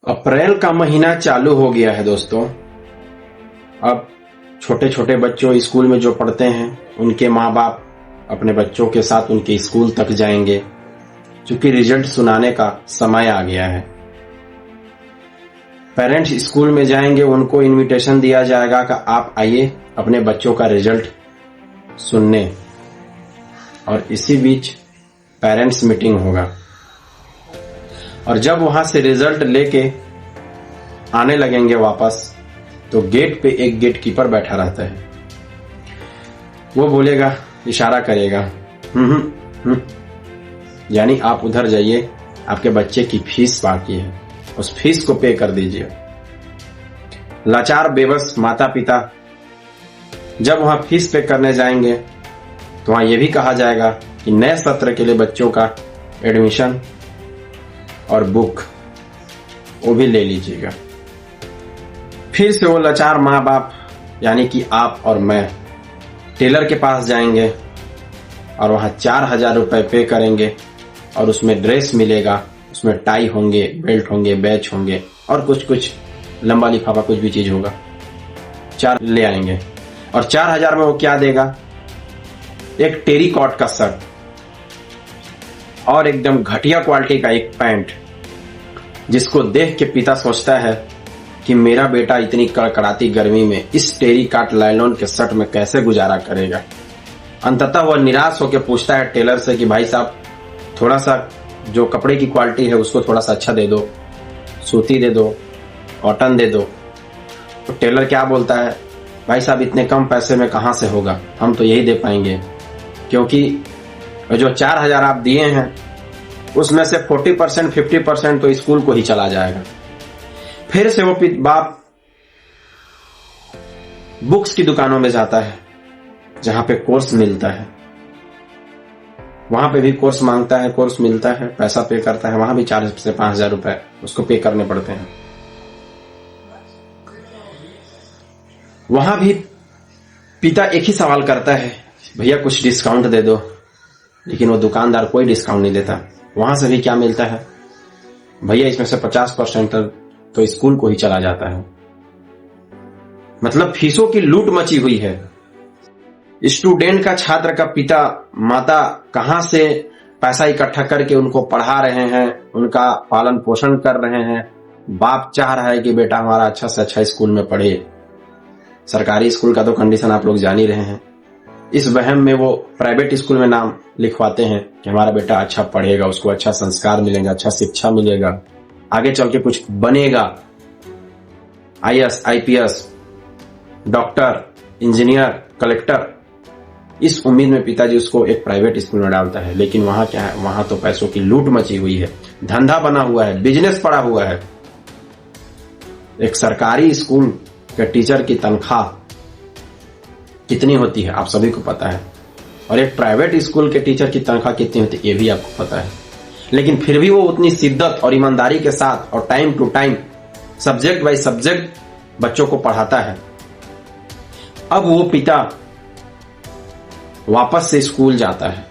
अप्रैल का महीना चालू हो गया है दोस्तों। अब छोटे छोटे बच्चों स्कूल में जो पढ़ते हैं उनके माँ बाप अपने बच्चों के साथ उनके स्कूल तक जाएंगे, क्योंकि रिजल्ट सुनाने का समय आ गया है। पेरेंट्स स्कूल में जाएंगे, उनको इनविटेशन दिया जाएगा कि आप आइए अपने बच्चों का रिजल्ट सुनने, और इसी बीच पेरेंट्स मीटिंग होगा। और जब वहां से रिजल्ट लेके आने लगेंगे वापस, तो गेट पे एक गेट कीपर बैठा रहता है। वो बोलेगा, इशारा करेगा, यानी आप उधर जाइए, आपके बच्चे की फीस बाकी है, उस फीस को पे कर दीजिए। लाचार बेबस माता पिता जब वहां फीस पे करने जाएंगे तो वहां यह भी कहा जाएगा कि नए सत्र के लिए बच्चों का एडमिशन और बुक वो भी ले लीजिएगा। फिर से वो लाचार माँ बाप यानी कि आप और मैं टेलर के पास जाएंगे और वहां 4,000 रुपए पे करेंगे, और उसमें ड्रेस मिलेगा, उसमें टाई होंगे, बेल्ट होंगे, बैच होंगे और कुछ लंबा लिफाफा कुछ भी चीज होगा, 4 ले आएंगे। और 4,000 में वो क्या देगा? एक टेरिकॉट का शर्ट और एकदम घटिया क्वालिटी का एक पैंट, जिसको देख के पिता सोचता है कि मेरा बेटा इतनी कड़कड़ाती गर्मी में इस टेरिकॉट लाइलॉन के शर्ट में कैसे गुजारा करेगा। अंततः वह निराश होकर पूछता है टेलर से कि भाई साहब, थोड़ा सा जो कपड़े की क्वालिटी है उसको थोड़ा सा अच्छा दे दो, सूती दे दो, कॉटन दे दो। तो टेलर क्या बोलता है, भाई साहब इतने कम पैसे में कहां से होगा, हम तो यही दे पाएंगे, क्योंकि जो 4,000 आप दिए हैं उसमें से 40% 50% तो स्कूल को ही चला जाएगा। फिर से वो बाप बुक्स की दुकानों में जाता है जहां पे कोर्स मिलता है, वहां पे भी कोर्स मांगता है, कोर्स मिलता है, पैसा पे करता है, वहां भी 4 से 5,000 रुपए उसको पे करने पड़ते हैं। वहां भी पिता एक ही सवाल करता है, भैया कुछ डिस्काउंट दे दो, लेकिन वो दुकानदार कोई डिस्काउंट नहीं देता। वहां से भी क्या मिलता है, भैया इसमें से 50% तो स्कूल को ही चला जाता है। मतलब फीसों की लूट मची हुई है। स्टूडेंट का, छात्र का पिता माता कहां से पैसा इकट्ठा करके उनको पढ़ा रहे हैं, उनका पालन पोषण कर रहे हैं। बाप चाह रहा है कि बेटा हमारा अच्छा से अच्छा स्कूल में पढ़े। सरकारी स्कूल का तो कंडीशन आप लोग जान ही रहे हैं। इस वहम में वो प्राइवेट स्कूल में नाम लिखवाते हैं कि हमारा बेटा अच्छा पढ़ेगा, उसको अच्छा संस्कार मिलेगा, अच्छा शिक्षा मिलेगा, आगे चल के कुछ बनेगा, IAS IPS, doctor, engineer, collector. इस उम्मीद में पिताजी उसको एक प्राइवेट स्कूल में डालता है। लेकिन वहां क्या है, वहां तो पैसों की लूट मची हुई है, धंधा बना हुआ है, बिजनेस पड़ा हुआ है। एक सरकारी स्कूल के टीचर की तनख्वाह कितनी होती है आप सभी को पता है, और एक प्राइवेट स्कूल के टीचर की तनख्वाह कितनी होती है ये भी आपको पता है। लेकिन फिर भी वो उतनी शिद्दत और ईमानदारी के साथ और time to time subject by subject बच्चों को पढ़ाता है। अब वो पिता वापस से स्कूल जाता है,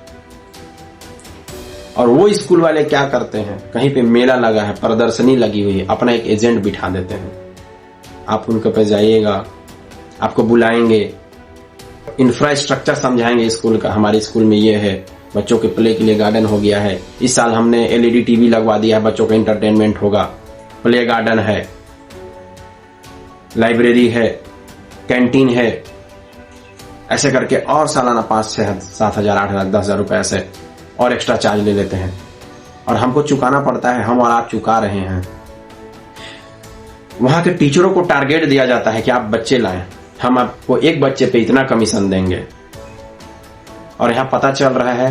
और वो स्कूल वाले क्या करते हैं, कहीं पे मेला लगा है, प्रदर्शनी लगी हुई है, अपना एक एजेंट बिठा देते हैं। आप उनके पास जाइएगा, आपको बुलाएंगे, इंफ्रास्ट्रक्चर समझाएंगे स्कूल का, हमारे स्कूल में ये है, बच्चों के प्ले के लिए गार्डन हो गया है, इस साल हमने LED TV लगवा दिया है, बच्चों का एंटरटेनमेंट होगा, प्ले गार्डन है, लाइब्रेरी है, कैंटीन है। ऐसे करके और सालाना 5,000 7,000 8,000 10,000 रुपए ऐसे और एक्स्ट्रा चार्ज ले लेते हैं, और हमको चुकाना पड़ता है, हम और आप चुका रहे हैं। वहां के टीचरों को टारगेट दिया जाता है कि आप बच्चे लाएं, हम आपको एक बच्चे पे इतना कमीशन देंगे। और यहां पता चल रहा है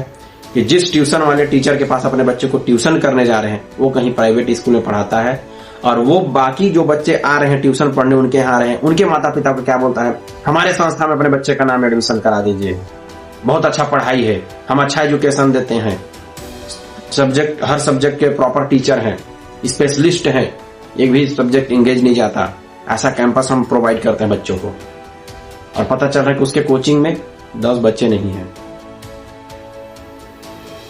कि जिस ट्यूशन वाले टीचर के पास अपने बच्चे को ट्यूशन करने जा रहे हैं वो कहीं प्राइवेट स्कूल में पढ़ाता है, और वो बाकी जो बच्चे आ रहे हैं ट्यूशन पढ़ने, उनके यहाँ आ रहे हैं, उनके माता पिता को क्या बोलता है, हमारे संस्था में अपने बच्चे का नाम एडमिशन करा दीजिए, बहुत अच्छा पढ़ाई है, हम अच्छा एजुकेशन देते हैं, सब्जेक्ट हर सब्जेक्ट के प्रॉपर टीचर हैं, स्पेशलिस्ट हैं, एक भी सब्जेक्ट इंगेज नहीं जाता, ऐसा कैंपस हम प्रोवाइड करते हैं बच्चों को। और पता चल रहा है कि उसके कोचिंग में 10 बच्चे नहीं हैं।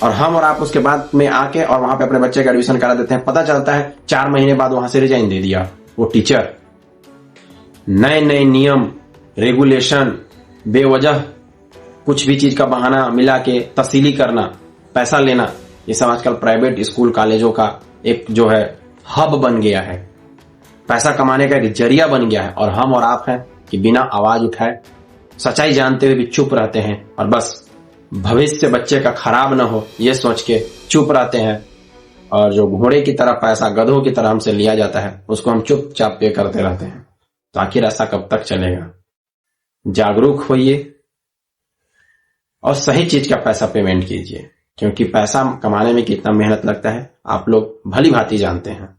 और हम और आप उसके बाद में आके और वहां पे अपने बच्चे का एडमिशन करा देते हैं। पता चलता है 4 महीने बाद वहां से रिजाइन दे दिया वो टीचर। नए नए नियम, रेगुलेशन, बेवजह कुछ भी चीज का बहाना मिला के तब्दीली करना, पैसा लेना, ये सब आजकल प्राइवेट स्कूल कॉलेजों का एक जो है हब बन गया है, पैसा कमाने का एक जरिया बन गया है। और हम और आप हैं कि बिना आवाज उठाए, सच्चाई जानते हुए भी चुप रहते हैं और बस भविष्य बच्चे का खराब ना हो ये सोच के चुप रहते हैं। और जो घोड़े की तरह पैसा गधों की तरह हमसे लिया जाता है उसको हम चुपचाप पे करते रहते हैं। तो आखिर ऐसा कब तक चलेगा? जागरूक होइए और सही चीज का पैसा पेमेंट कीजिए, क्योंकि पैसा कमाने में कितना मेहनत लगता है आप लोग भली भांति जानते हैं।